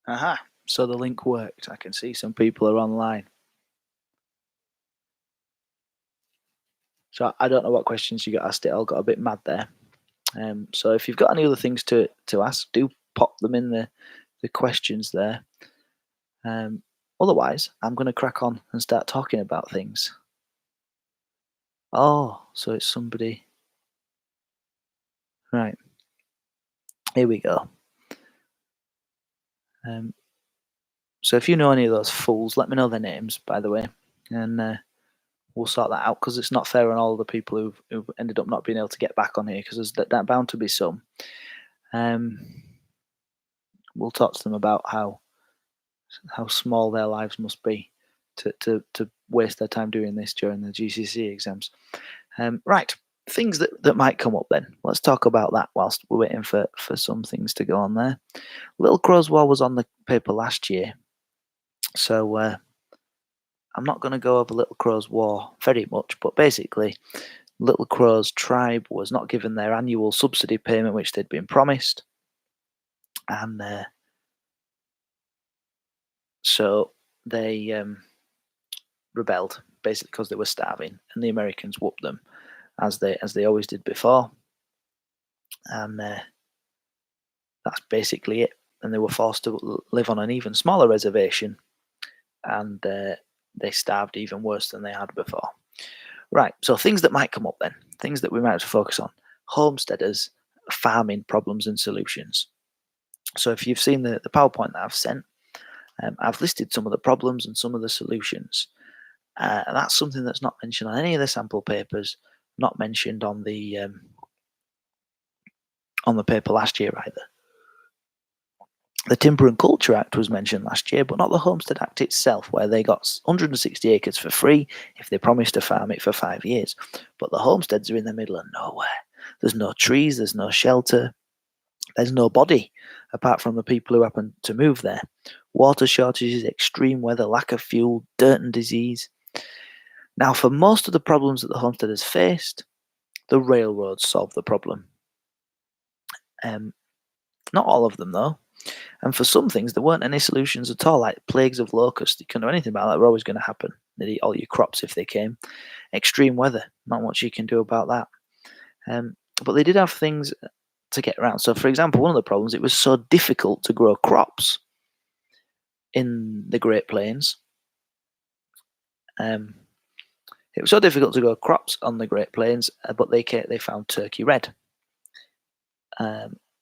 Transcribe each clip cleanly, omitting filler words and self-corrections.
Aha. So the link worked. I can see some people are online. So I don't know what questions you got asked. It all got a bit mad there. So if you've got any other things to ask, do pop them in the questions there. Otherwise, I'm going to crack on and start talking about things. Oh, so it's somebody. Right. Here we go. So if you know any of those fools, let me know their names, by the way, and we'll sort that out because it's not fair on all the people who've ended up not being able to get back on here because there's that bound to be some. Um, we'll talk to them about how small their lives must be to waste their time doing this during the GCSE exams. Right, things that might come up then. Let's talk about that whilst we're waiting for some things to go on there. Little Crow's War was on the paper last year, so I'm not going to go over Little Crow's War very much, but basically, Little Crow's tribe was not given their annual subsidy payment which they'd been promised, and so they rebelled basically because they were starving, and the Americans whooped them as they always did before, and that's basically it. And they were forced to live on an even smaller reservation, and they starved even worse than they had before. Right, so things that might come up then, things that we might have to focus on: homesteaders, farming problems and solutions. So if you've seen the PowerPoint that I've sent, I've listed some of the problems and some of the solutions. And that's something that's not mentioned on any of the sample papers, not mentioned on the paper last year either. The Timber and Culture Act was mentioned last year, but not the Homestead Act itself, where they got 160 acres for free if they promised to farm it for 5 years. But the homesteads are in the middle of nowhere. There's no trees, there's no shelter, there's nobody apart from the people who happen to move there. Water shortages, extreme weather, lack of fuel, dirt and disease. Now, for most of the problems that the homesteaders faced, the railroads solved the problem. Not all of them, though. And for some things, there weren't any solutions at all, like plagues of locusts. You couldn't do anything about that. They're always going to happen. They'd eat all your crops if they came. Extreme weather, not much you can do about that. But they did have things to get around. So, for example, one of the problems, it was so difficult to grow crops in the Great Plains. It was so difficult to grow crops on the Great Plains, but they found Turkey red,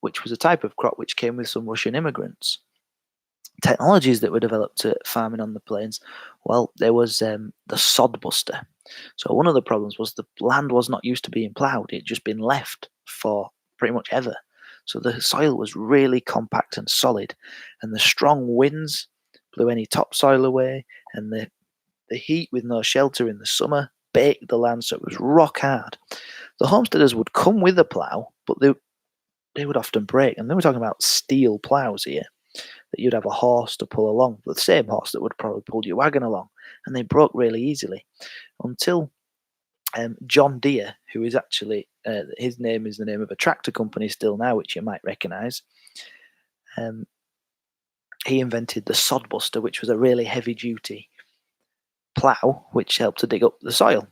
which was a type of crop which came with some Russian immigrants. Technologies that were developed to farming on the plains, well, there was the sod buster. So one of the problems was the land was not used to being ploughed; it'd just been left for pretty much ever. So the soil was really compact and solid, and the strong winds blew any topsoil away, and the heat with no shelter in the summer baked the land, so it was rock hard. The homesteaders would come with a plough, but they would often break, and then we're talking about steel ploughs here that you'd have a horse to pull along, the same horse that would probably pull your wagon along, and they broke really easily until John Deere, who is actually his name is the name of a tractor company still now, which you might recognise. He invented the sod buster, which was a really heavy duty plough which helped to dig up the soil.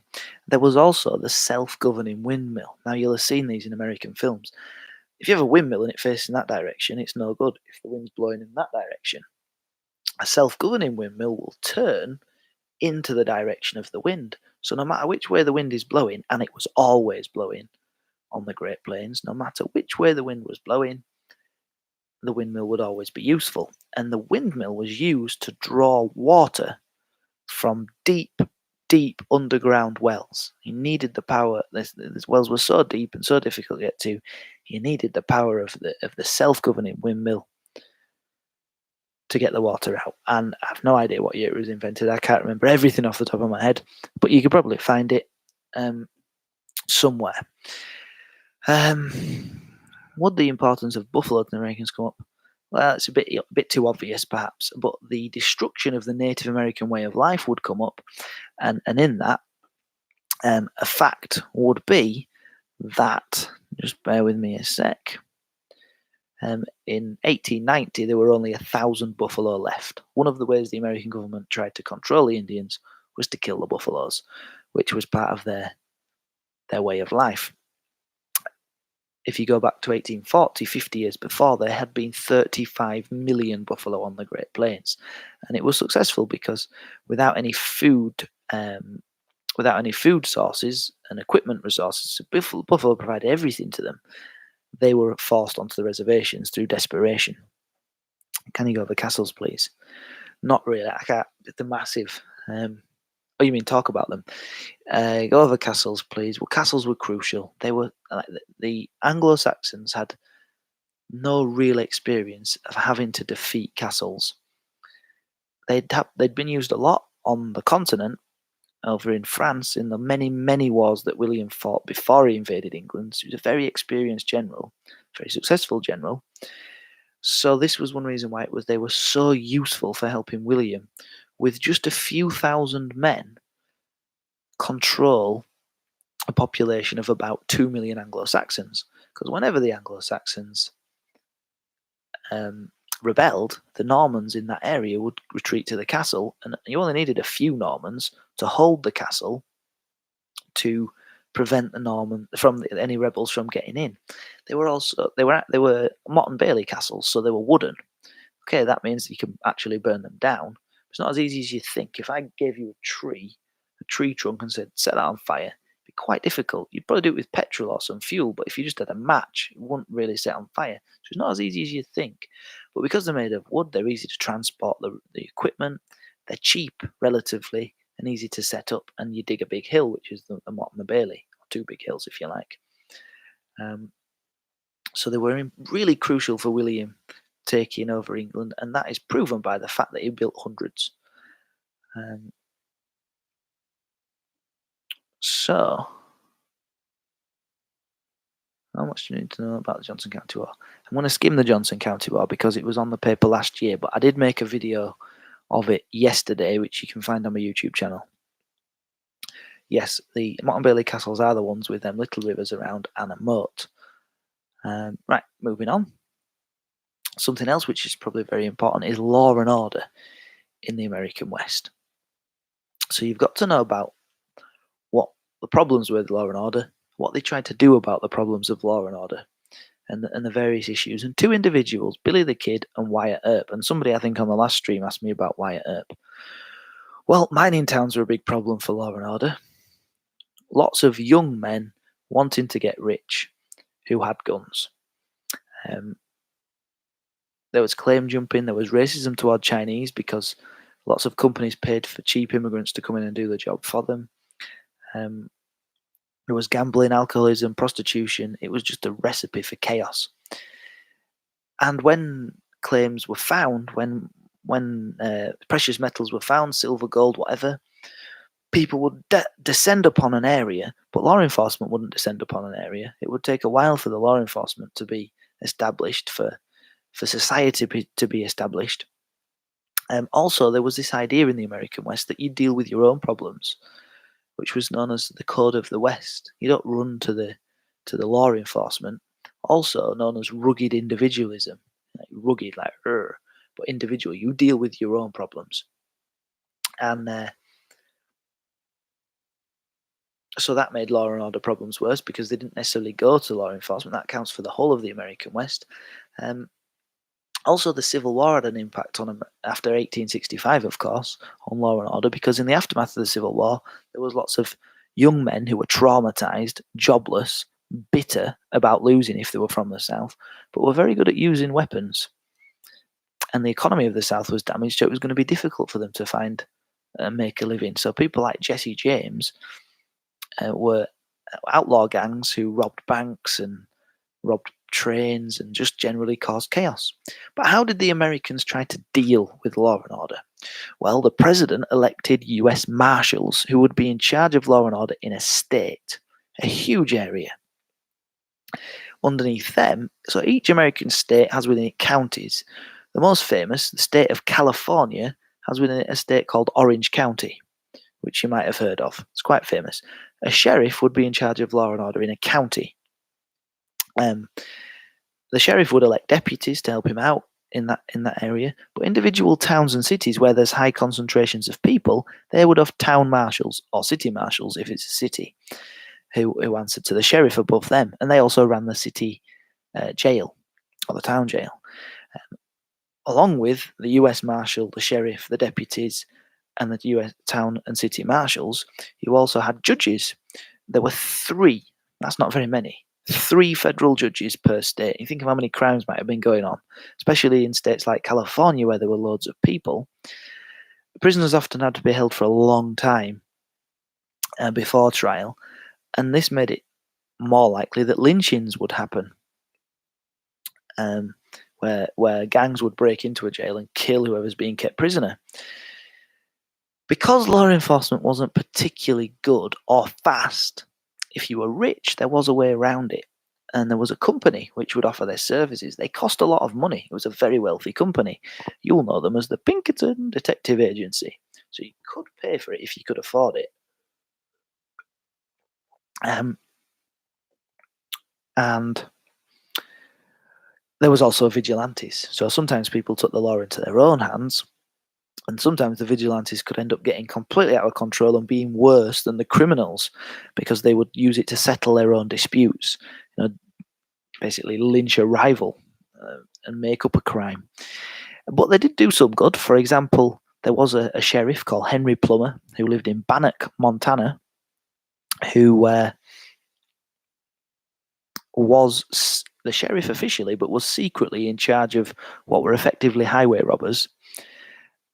There was also the self-governing windmill. Now you'll have seen these in American films. If you have a windmill and it faces in that direction, it's no good if the wind's blowing in that direction. A self-governing windmill will turn into the direction of the wind. So no matter which way the wind is blowing, and it was always blowing on the Great Plains, no matter which way the wind was blowing, the windmill would always be useful. And the windmill was used to draw water from deep underground wells. He needed the power. These wells were so deep and so difficult to get to. He needed the power of the self-governing windmill to get the water out. And I have no idea what year it was invented. I can't remember everything off the top of my head, but you could probably find it somewhere. Would the importance of buffalo to the Americans come up? Well, it's a bit too obvious, perhaps, but the destruction of the Native American way of life would come up, and in that, a fact would be that, just bear with me a sec, In 1890, there were only 1,000 buffalo left. One of the ways the American government tried to control the Indians was to kill the buffaloes, which was part of their way of life. If you go back to 1840, 50 years before, there had been 35 million buffalo on the Great Plains, and it was successful because without any food, sources and equipment resources, buffalo provided everything to them. They were forced onto the reservations through desperation. Can you go over castles, please? Not really. I can't. They're massive. Oh, you mean talk about them? Go over castles, please. Well, castles were crucial. They were the Anglo-Saxons had no real experience of having to defeat castles. They'd been used a lot on the continent, over in France, in the many wars that William fought before he invaded England. So he was a very experienced general, very successful general. So this was one reason why they were so useful for helping William, with just a few thousand men, control a population of about 2 million Anglo-Saxons. Because whenever the Anglo-Saxons rebelled, the Normans in that area would retreat to the castle, and you only needed a few Normans to hold the castle to prevent any rebels from getting in. They were Mott and Bailey castles, so they were wooden. Okay, that means you can actually burn them down. It's not as easy as you think. If I gave you a tree trunk, and said set that on fire, it'd be quite difficult. You'd probably do it with petrol or some fuel, but if you just had a match, it wouldn't really set on fire. So it's not as easy as you think. But because they're made of wood, they're easy to transport the equipment. They're cheap relatively and easy to set up. And you dig a big hill, which is the Mott and the Bailey, or two big hills if you like. So they were really crucial for William taking over England, and that is proven by the fact that he built hundreds. So, how much do you need to know about the Johnson County War? I'm going to skim the Johnson County War because it was on the paper last year, but I did make a video of it yesterday, which you can find on my YouTube channel. Yes, the Mott and Bailey castles are the ones with them little rivers around and a moat. Right, moving on. Something else which is probably very important is law and order in the American West. So you've got to know about what the problems were with law and order, what they tried to do about the problems of law and order, and the various issues. And two individuals, Billy the Kid and Wyatt Earp. And somebody, I think, on the last stream asked me about Wyatt Earp. Well, mining towns were a big problem for law and order. Lots of young men wanting to get rich who had guns. There was claim jumping. There was racism toward Chinese because lots of companies paid for cheap immigrants to come in and do the job for them. There was gambling, alcoholism, prostitution. It was just a recipe for chaos. And when claims were found, when precious metals were found, silver, gold, whatever, people would descend upon an area, but law enforcement wouldn't descend upon an area. It would take a while for the law enforcement to be established, for society to be established. Also, there was this idea in the American West that you deal with your own problems, which was known as the Code of the West. You don't run to the law enforcement. Also known as rugged individualism, rugged like but individual. You deal with your own problems, and so that made law and order problems worse because they didn't necessarily go to law enforcement. That counts for the whole of the American West. Also, the Civil War had an impact on them after 1865, of course, on law and order, because in the aftermath of the Civil War, there was lots of young men who were traumatized, jobless, bitter about losing if they were from the South, but were very good at using weapons. And the economy of the South was damaged, so it was going to be difficult for them to find and make a living. So people like Jesse James were outlaw gangs who robbed banks and robbed trains and just generally caused chaos. But how did the Americans try to deal with law and order? Well, the president elected US marshals who would be in charge of law and order in a state, a huge area. Underneath them, so each American state has within it counties. The most famous, the state of California, has within it a state called Orange County, which you might have heard of. It's quite famous. A sheriff would be in charge of law and order in a county. The sheriff would elect deputies to help him out in that area, but individual towns and cities where there's high concentrations of people, they would have town marshals or city marshals if it's a city, who answered to the sheriff above them, and they also ran the city jail or the town jail, along with the U.S. Marshal, the sheriff, the deputies, and the U.S. town and city marshals. You also had judges. There were three. That's not very many. Three federal judges per state. You think of how many crimes might have been going on, especially in states like California where there were loads of people. Prisoners often had to be held for a long time before trial, and this made it more likely that lynchings would happen, um, where gangs would break into a jail and kill whoever's being kept prisoner. Because law enforcement wasn't particularly good or fast, if you were rich, there was a way around it. And there was a company which would offer their services. They cost a lot of money. It was a very wealthy company. You'll know them as the Pinkerton Detective Agency. So you could pay for it if you could afford it. And there was also vigilantes. So sometimes people took the law into their own hands, and sometimes the vigilantes could end up getting completely out of control and being worse than the criminals because they would use it to settle their own disputes. Basically lynch a rival and make up a crime. But they did do some good. For example, there was a sheriff called Henry Plummer who lived in Bannock, Montana, who was the sheriff officially, but was secretly in charge of what were effectively highway robbers.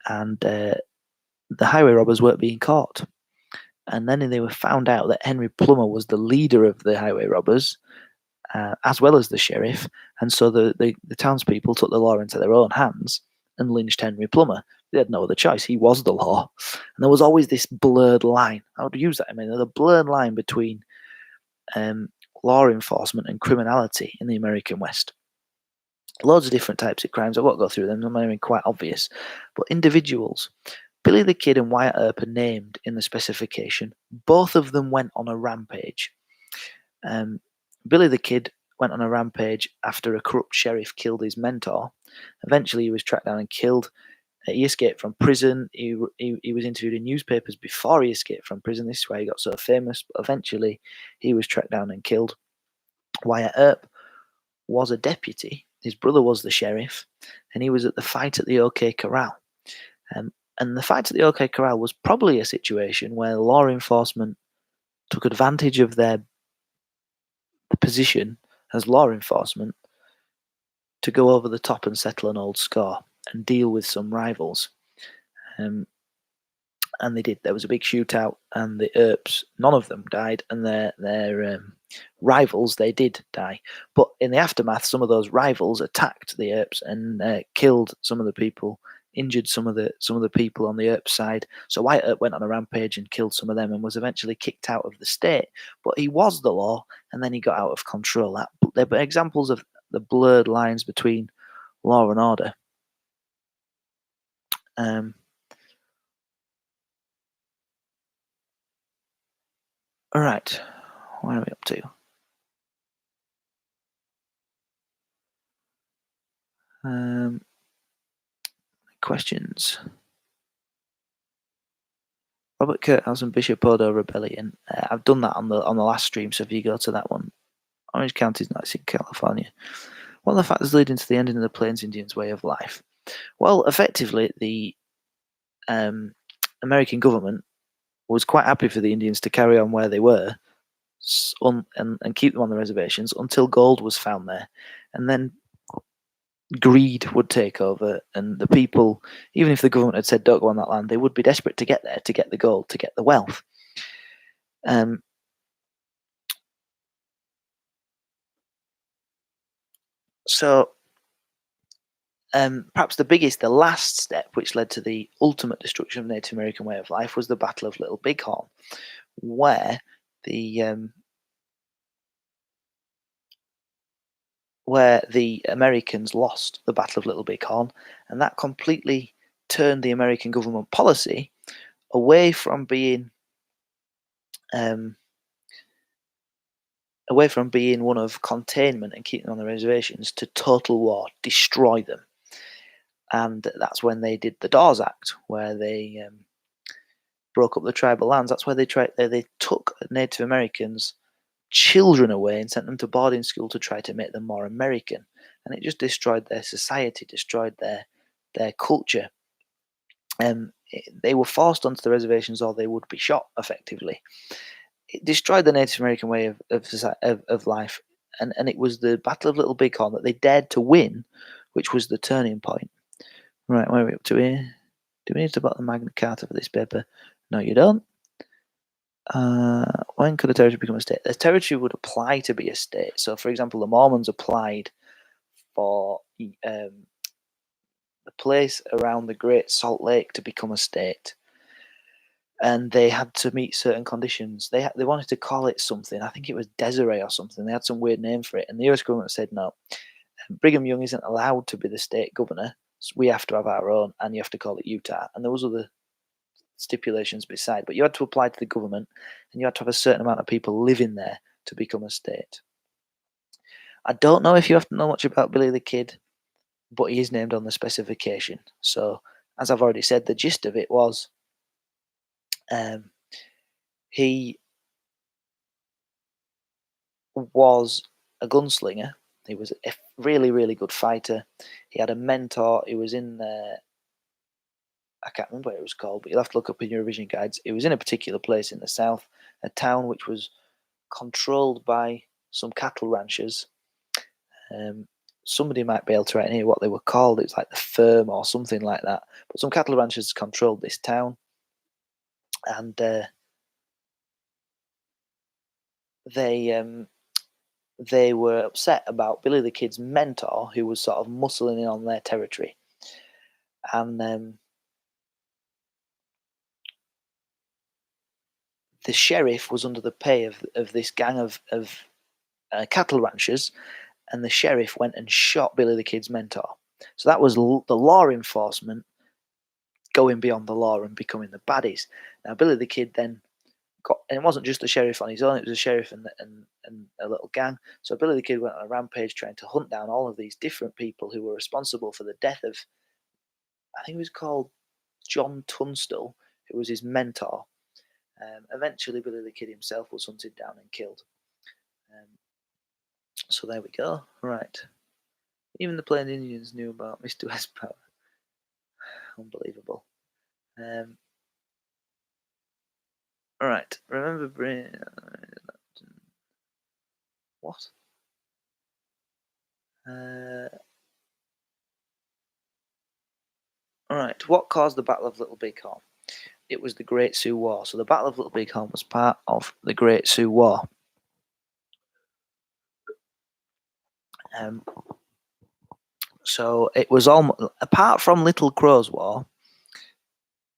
And the highway robbers weren't being caught. And then they were found out that Henry Plummer was the leader of the highway robbers, as well as the sheriff. And so the townspeople took the law into their own hands and lynched Henry Plummer. They had no other choice. He was the law. And there was always this blurred line. I would use that. I mean, there's a blurred line between law enforcement and criminality in the American West. Loads of different types of crimes. I won't go through them. Some are quite obvious. But individuals, Billy the Kid and Wyatt Earp are named in the specification. Both of them went on a rampage. Billy the Kid went on a rampage after a corrupt sheriff killed his mentor. Eventually, he was tracked down and killed. He escaped from prison. He was interviewed in newspapers before he escaped from prison. This is why he got so famous. But eventually, he was tracked down and killed. Wyatt Earp was a deputy. His brother was the sheriff, and he was at the fight at the OK Corral. And the fight at the OK Corral was probably a situation where law enforcement took advantage of their position as law enforcement to go over the top and settle an old score and deal with some rivals. And they did. There was a big shootout, and the Earps, none of them died, and their rivals, they did die. But in the aftermath, some of those rivals attacked the Earps and killed some of the people, injured some of the people on the Earp side. So Wyatt Earp went on a rampage and killed some of them, and was eventually kicked out of the state. But he was the law, and then he got out of control. They're examples of the blurred lines between law and order. All right, where are we up to? Questions. Robert Kurthausen, Bishop Odo Rebellion. I've done that on the last stream, so if you go to that one, Orange County is not in California. What are the factors leading to the ending of the Plains Indians' way of life? Well, effectively, the American government was quite happy for the Indians to carry on where they were and keep them on the reservations until gold was found there. And then greed would take over, and the people, even if the government had said don't go on that land, they would be desperate to get there, to get the gold, to get the wealth. So perhaps the last step which led to the ultimate destruction of Native American way of life was the Battle of Little Bighorn, where the Americans lost the Battle of Little Bighorn, and that completely turned the American government policy away from being away from being one of containment and keeping them on the reservations to total war, destroy them. And that's when they did the Dawes Act, where they broke up the tribal lands. That's where they took Native Americans' children away and sent them to boarding school to try to make them more American. And it just destroyed their society, destroyed their culture. They were forced onto the reservations or they would be shot, effectively. It destroyed the Native American way of life. And it was the Battle of Little Bighorn that they dared to win, which was the turning point. Right, where are we up to here? Do we need to put the Magna Carta for this paper? No, you don't. When could a territory become a state? A territory would apply to be a state. So, for example, the Mormons applied for the place around the Great Salt Lake to become a state, and they had to meet certain conditions. They wanted to call it something. I think it was Desiree or something. They had some weird name for it, and the U.S. government said no. Brigham Young isn't allowed to be the state governor. So we have to have our own, and you have to call it Utah. And there was other stipulations beside, but you had to apply to the government, and you had to have a certain amount of people living there to become a state. I don't know if you have to know much about Billy the Kid, but he is named on the specification. So, as I've already said, the gist of it was he was a gunslinger. He was a really, really good fighter. He had a mentor. He was in I can't remember what it was called, but you'll have to look up in your revision guides. It was in a particular place in the south, a town which was controlled by some cattle ranchers. Somebody might be able to write in here what they were called. It was like the firm or something like that. But some cattle ranchers controlled this town, and they were upset about Billy the Kid's mentor, who was sort of muscling in on their territory, and the sheriff was under the pay of this gang of cattle ranchers, and the sheriff went and shot Billy the Kid's mentor. So that was the law enforcement going beyond the law and becoming the baddies. Now Billy the Kid then got, and it wasn't just the sheriff on his own; it was a sheriff and a little gang. So Billy the Kid went on a rampage trying to hunt down all of these different people who were responsible for the death of, I think it was called John Tunstall, who was his mentor. Eventually, Billy the Kid himself was hunted down and killed. So there we go. Right. Even the Plain Indians knew about Mr. Westpower. Unbelievable. All right. Remember, what? All right. What caused the Battle of Little Bighorn? It was the Great Sioux War. So the Battle of Little Bighorn was part of the Great Sioux War. So it was almost, apart from Little Crow's War,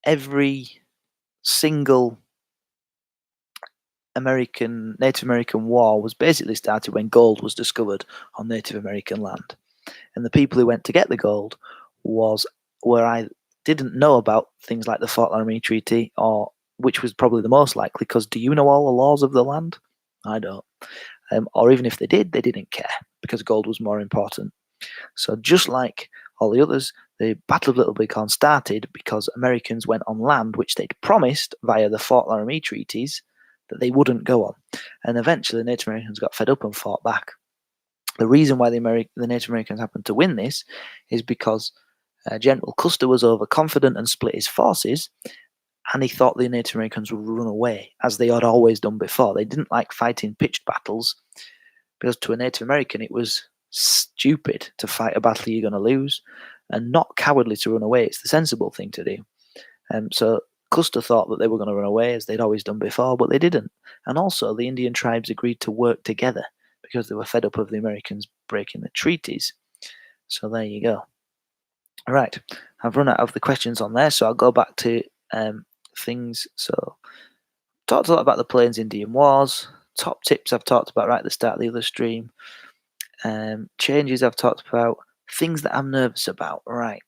every single Native American war was basically started when gold was discovered on Native American land, and the people who went to get the gold I didn't know about things like the Fort Laramie Treaty, or which was probably the most likely, because do you know all the laws of the land? I don't. Or even if they did, they didn't care because gold was more important. So just like all the others, the Battle of Little Bighorn started because Americans went on land which they'd promised via the Fort Laramie treaties that they wouldn't go on. And eventually the Native Americans got fed up and fought back. The reason why the Native Americans happened to win this is because General Custer was overconfident and split his forces, and he thought the Native Americans would run away, as they had always done before. They didn't like fighting pitched battles, because to a Native American it was stupid to fight a battle you're going to lose, and not cowardly to run away. It's the sensible thing to do. So Custer thought that they were going to run away, as they'd always done before, but they didn't. And also the Indian tribes agreed to work together because they were fed up of the Americans breaking the treaties. So there you go. All right, I've run out of the questions on there, so I'll go back to things. So talked a lot about the Plains Indian Wars. Top tips I've talked about right at the start of the other stream. Changes I've talked about. Things that I'm nervous about. Right.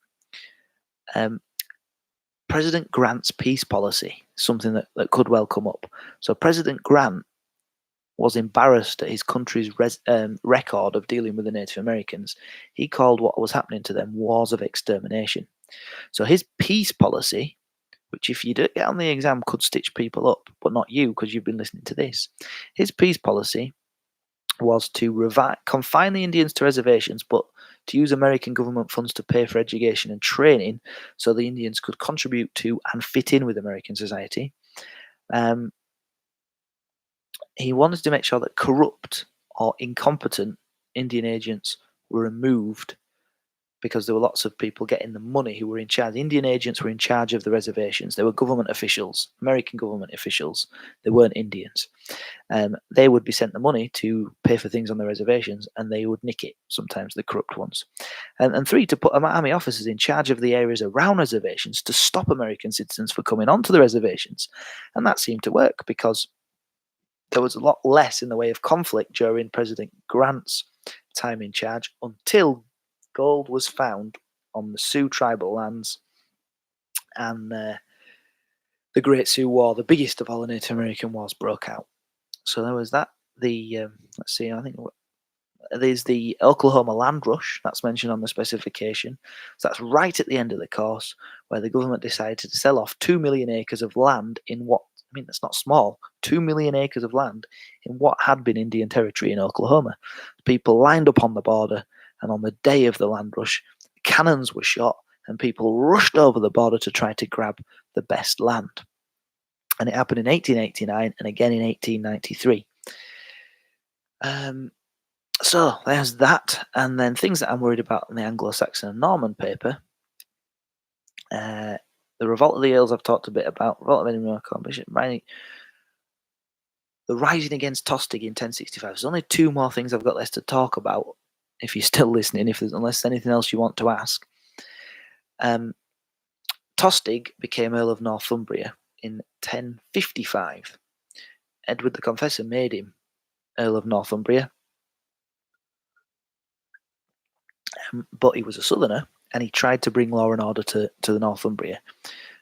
President Grant's peace policy, something that could well come up. So President Grant was embarrassed at his country's record of dealing with the Native Americans. He called what was happening to them wars of extermination. So his peace policy, which if you don't get on the exam could stitch people up, but not you because you've been listening to this, his peace policy was to confine the Indians to reservations, but to use American government funds to pay for education and training so the Indians could contribute to and fit in with American society. He wanted to make sure that corrupt or incompetent Indian agents were removed because there were lots of people getting the money who were in charge. The Indian agents were in charge of the reservations. They were government officials, American government officials. They weren't Indians. They would be sent the money to pay for things on the reservations, and they would nick it, sometimes the corrupt ones. And three, to put army officers in charge of the areas around reservations to stop American citizens from coming onto the reservations. And that seemed to work because there was a lot less in the way of conflict during President Grant's time in charge until gold was found on the Sioux tribal lands and the Great Sioux War, the biggest of all the Native American wars, broke out. So there was that. Let's see, I think there's the Oklahoma land rush that's mentioned on the specification. So that's right at the end of the course where the government decided to sell off 2 million acres of land in what, I mean, that's not small, 2 million acres of land in what had been Indian territory in Oklahoma. People lined up on the border, and on the day of the land rush, cannons were shot and people rushed over the border to try to grab the best land. And it happened in 1889 and again in 1893. So there's that. And then things that I'm worried about in the Anglo-Saxon and Norman paper. The Revolt of the Earls I've talked a bit about. Revolt of Edinburgh, the rising against Tostig in 1065. There's only two more things I've got left to talk about. If you're still listening, unless there's anything else you want to ask. Tostig became Earl of Northumbria in 1055. Edward the Confessor made him Earl of Northumbria. But he was a southerner, and he tried to bring law and order to the Northumbria.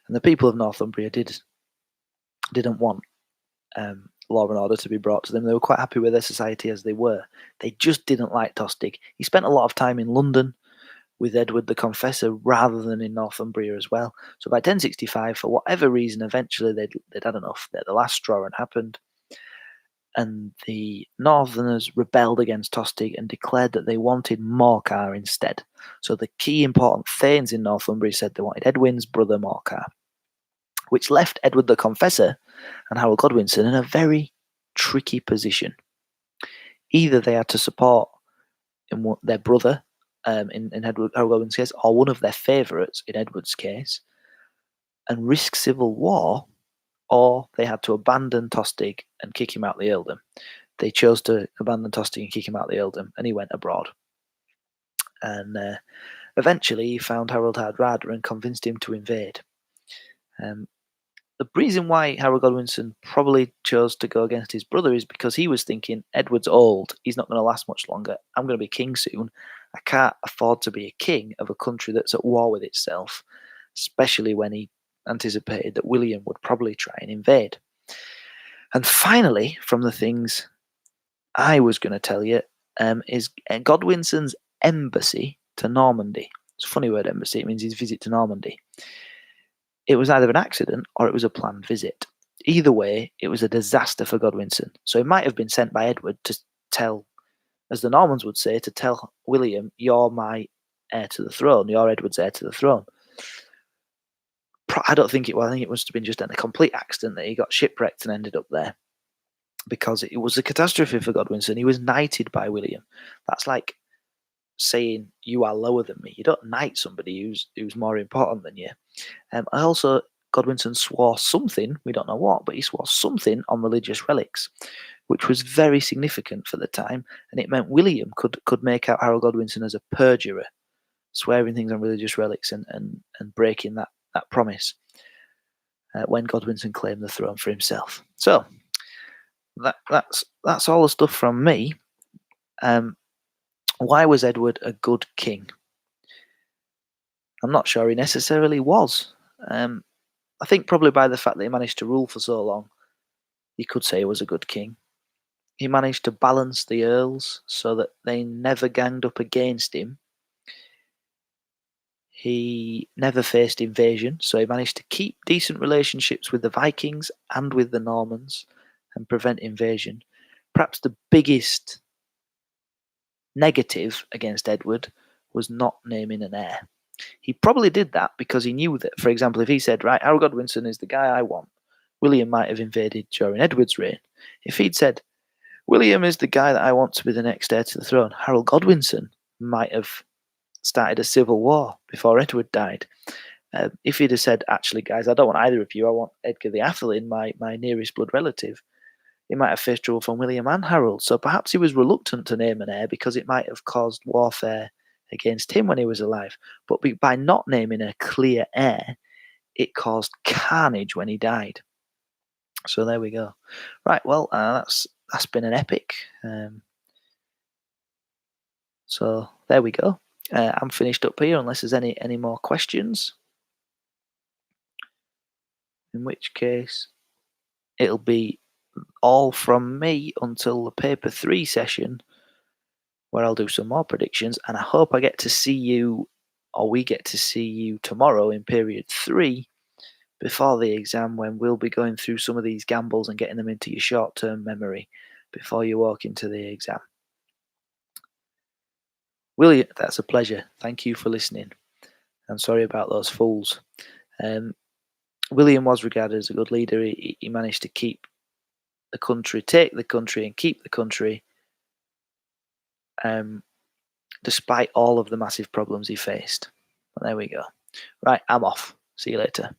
And the people of Northumbria didn't want law and order to be brought to them. They were quite happy with their society as they were. They just didn't like Tostig. He spent a lot of time in London with Edward the Confessor rather than in Northumbria as well. So by 1065, for whatever reason, eventually they'd had enough. The last straw had happened. And the Northerners rebelled against Tostig and declared that they wanted Morcar instead. So the key important thanes in Northumbria said they wanted Edwin's brother Morcar, which left Edward the Confessor and Harold Godwinson in a very tricky position. Either they had to support their brother in Harold Godwinson's case, or one of their favourites in Edward's case, and risk civil war, or they had to abandon Tostig and kick him out the earldom. They chose to abandon Tostig and kick him out the earldom, and he went abroad. And eventually he found Harold Hardrada and convinced him to invade. The reason why Harold Godwinson probably chose to go against his brother is because he was thinking, Edward's old, he's not going to last much longer, I'm going to be king soon, I can't afford to be a king of a country that's at war with itself, especially when he anticipated that William would probably try and invade. And finally, from the things I was going to tell you, is Godwinson's embassy to Normandy. It's a funny word, embassy. It means his visit to Normandy. It was either an accident or it was a planned visit. Either way, it was a disaster for Godwinson. So he might have been sent by Edward to tell, as the Normans would say, to tell William, you're my heir to the throne, you're Edward's heir to the throne. I don't think it was. I think it must have been just a complete accident that he got shipwrecked and ended up there, because it was a catastrophe for Godwinson. He was knighted by William. That's like saying you are lower than me. You don't knight somebody who's more important than you. Godwinson swore something, we don't know what, but he swore something on religious relics, which was very significant for the time, and it meant William could make out Harold Godwinson as a perjurer, swearing things on religious relics and breaking that promise when Godwinson claimed the throne for himself. So that's all the stuff from me. Why was Edward a good king? I'm not sure he necessarily was. I think probably by the fact that he managed to rule for so long, you could say he was a good king. He managed to balance the earls so that they never ganged up against him. He never faced invasion, so he managed to keep decent relationships with the Vikings and with the Normans and prevent invasion. Perhaps the biggest negative against Edward was not naming an heir. He probably did that because he knew that, for example, if he said, right, Harold Godwinson is the guy I want, William might have invaded during Edward's reign. If he'd said, William is the guy that I want to be the next heir to the throne, Harold Godwinson might have started a civil war before Edward died. If he'd have said, actually, guys, I don't want either of you, I want Edgar the Athelin, my nearest blood relative, he might have faced trouble from William and Harold. So perhaps he was reluctant to name an heir because it might have caused warfare against him when he was alive. But by not naming a clear heir, it caused carnage when he died. So there we go. Right, well, that's been an epic. So there we go. I'm finished up here unless there's any more questions. In which case, it'll be all from me until the paper 3 session, where I'll do some more predictions, and I hope I get to see you, or we get to see you tomorrow in period 3 before the exam, when we'll be going through some of these gambles and getting them into your short-term memory before you walk into the exam. William, that's a pleasure. Thank you for listening. I'm sorry about those fools. William was regarded as a good leader. He managed to keep the country, take the country, and keep the country, despite all of the massive problems he faced. But there we go. Right, I'm off. See you later.